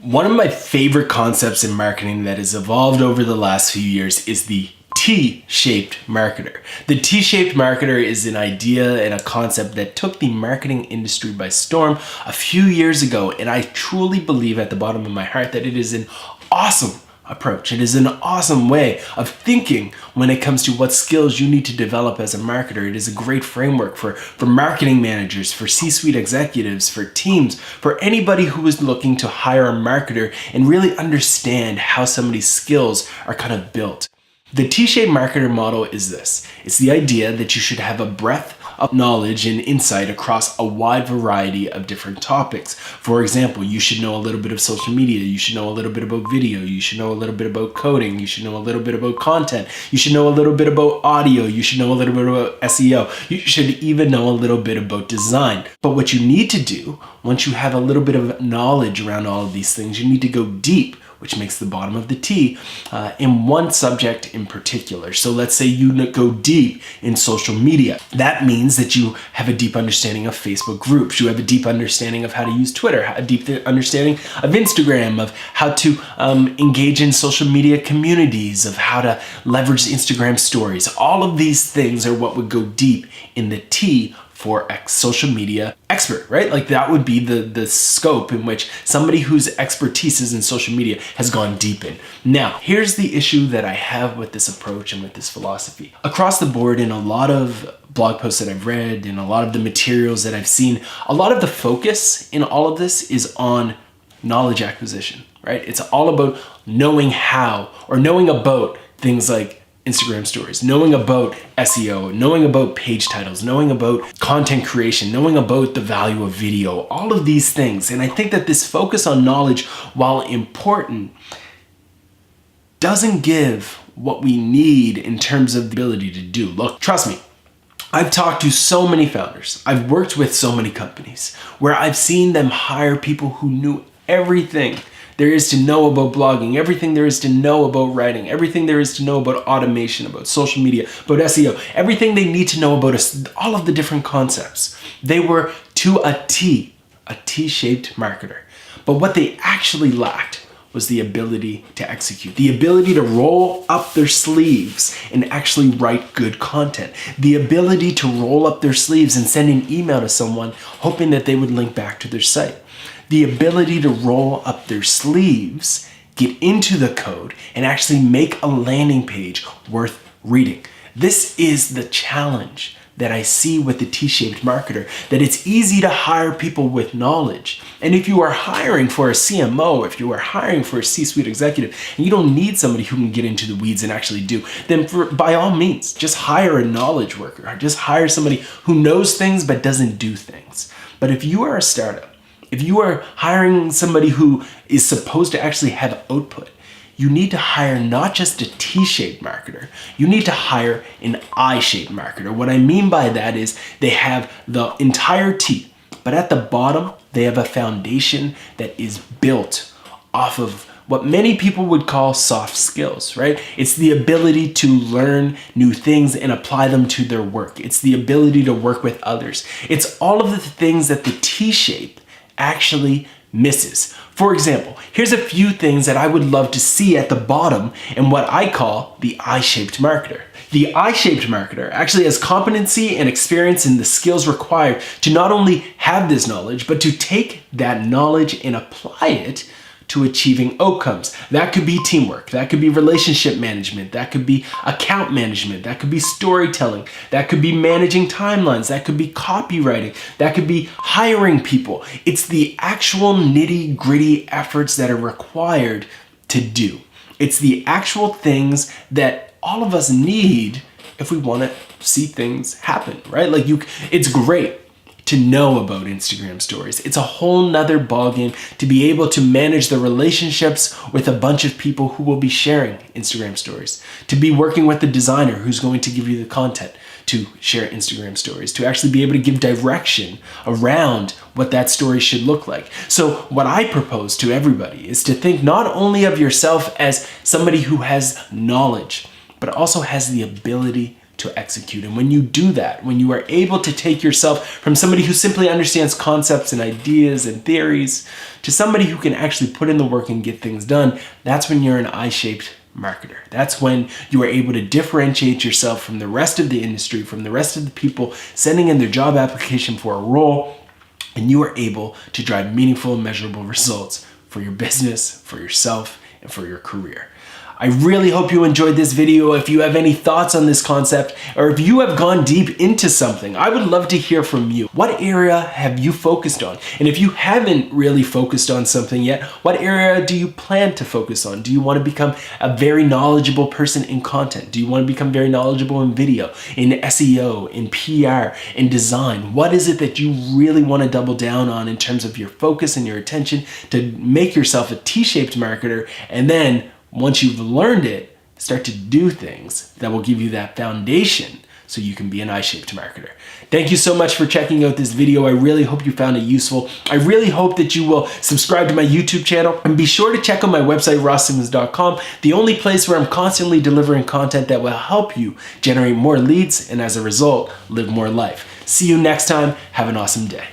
One of my favorite concepts in marketing that has evolved over the last few years is the T-shaped marketer. The T-shaped marketer is an idea and a concept that took the marketing industry by storm a few years ago, and I truly believe at the bottom of my heart that it is an awesome approach. It is an awesome way of thinking when it comes to what skills you need to develop as a marketer. It is a great framework for marketing managers, for C-suite executives, for teams, for anybody who is looking to hire a marketer and really understand how somebody's skills are kind of built. The T-shaped marketer model is this. It's the idea that you should have a breadth of knowledge and insight across a wide variety of different topics. For example, you should know a little bit of social media, you should know a little bit about video, you should know a little bit about coding, you should know a little bit about content, you should know a little bit about audio, you should know a little bit about SEO, you should even know a little bit about design. But what you need to do, once you have a little bit of knowledge around all of these things, you need to go deep, which makes the bottom of the T, in one subject in particular. So let's say you go deep in social media. That means that you have a deep understanding of Facebook groups, you have a deep understanding of how to use Twitter, a deep understanding of Instagram, of how to engage in social media communities, of how to leverage Instagram stories. All of these things are what would go deep in the T for a social media expert, right? Like that would be the scope in which somebody whose expertise is in social media has gone deep in. Now, here's the issue that I have with this approach and with this philosophy. Across the board, in a lot of blog posts that I've read, in a lot of the materials that I've seen, a lot of the focus in all of this is on knowledge acquisition, right? It's all about knowing how or knowing about things like Instagram stories, knowing about SEO, knowing about page titles, knowing about content creation, knowing about the value of video, all of these things. And I think that this focus on knowledge, while important, doesn't give what we need in terms of the ability to do. Look, trust me, I've talked to so many founders. I've worked with so many companies where I've seen them hire people who knew everything there is to know about blogging, everything there is to know about writing, everything there is to know about automation, about social media, about SEO, everything they need to know about all of the different concepts. They were to a T-shaped marketer. But what they actually lacked was the ability to execute, the ability to roll up their sleeves and actually write good content, the ability to roll up their sleeves and send an email to someone hoping that they would link back to their site. The ability to roll up their sleeves, get into the code, and actually make a landing page worth reading. This is the challenge that I see with the T-shaped marketer, that it's easy to hire people with knowledge. And if you are hiring for a CMO, if you are hiring for a C-suite executive, and you don't need somebody who can get into the weeds and actually do, then by all means, just hire a knowledge worker, or just hire somebody who knows things but doesn't do things. But if you are a startup, if you are hiring somebody who is supposed to actually have output, you need to hire not just a T-shaped marketer, you need to hire an I-shaped marketer. What I mean by that is they have the entire T, but at the bottom, they have a foundation that is built off of what many people would call soft skills, right? It's the ability to learn new things and apply them to their work. It's the ability to work with others. It's all of the things that the T-shape actually misses. For example, here's a few things that I would love to see at the bottom in what I call the I-shaped marketer. The I-shaped marketer actually has competency and experience in the skills required to not only have this knowledge, but to take that knowledge and apply it to achieving outcomes. That could be teamwork, that could be relationship management, that could be account management, that could be storytelling, that could be managing timelines, that could be copywriting, that could be hiring people. It's the actual nitty-gritty efforts that are required to do. It's the actual things that all of us need if we want to see things happen, right? Like it's great to know about Instagram stories. It's a whole nother ballgame to be able to manage the relationships with a bunch of people who will be sharing Instagram stories, to be working with the designer who's going to give you the content to share Instagram stories, to actually be able to give direction around what that story should look like. So what I propose to everybody is to think not only of yourself as somebody who has knowledge, but also has the ability to execute. And when you do that, when you are able to take yourself from somebody who simply understands concepts and ideas and theories to somebody who can actually put in the work and get things done, that's when you're an I-shaped marketer. That's when you are able to differentiate yourself from the rest of the industry, from the rest of the people sending in their job application for a role, and you are able to drive meaningful and measurable results for your business, for yourself, and for your career. I really hope you enjoyed this video. If you have any thoughts on this concept, or if you have gone deep into something, I would love to hear from you. What area have you focused on? And if you haven't really focused on something yet, what area do you plan to focus on? Do you want to become a very knowledgeable person in content? Do you want to become very knowledgeable in video, in SEO, in PR, in design? What is it that you really want to double down on in terms of your focus and your attention to make yourself a T-shaped marketer? And then once you've learned it, start to do things that will give you that foundation so you can be an I-shaped marketer. Thank you so much for checking out this video. I really hope you found it useful. I really hope that you will subscribe to my YouTube channel, and be sure to check out my website, rosssimmons.com, the only place where I'm constantly delivering content that will help you generate more leads and, as a result, live more life. See you next time. Have an awesome day.